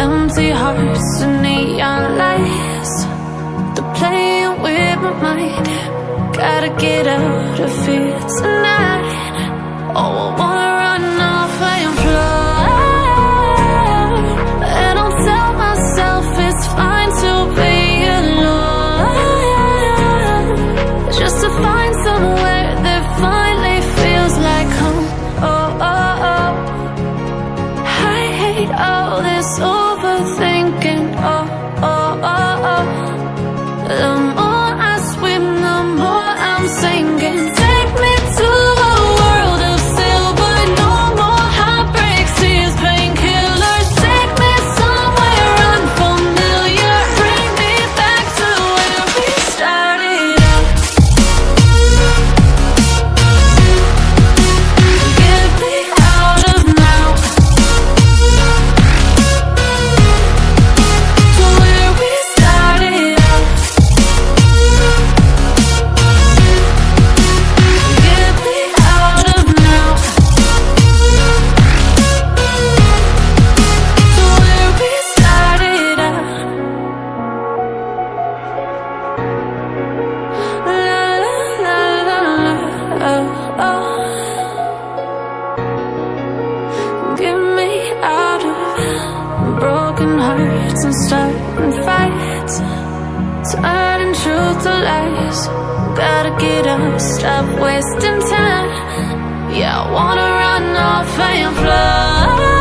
empty hearts and neon lights. They're playing with my mind. Gotta get out of here tonight. Oh, I wanna run off and fly. And I'll tell myself it's fine to be alone, just to find somewhere that finally feels like home. Oh, oh, oh. I hate all this overthinking. Oh, oh, oh, oh. The more I swim, the more I'm sinking. Take me to a world of silver. No more heartbreaks, tears, painkillers. Take me somewhere unfamiliar. Bring me back to where we started out. Get me out of now, to where we started out. Get me out of now, to where we started out. La la la la la, oh, oh. Get me out of broken hearts and starting fights, turning truth to lies. Gotta get up, stop wasting time. Yeah, I wanna run off and fly.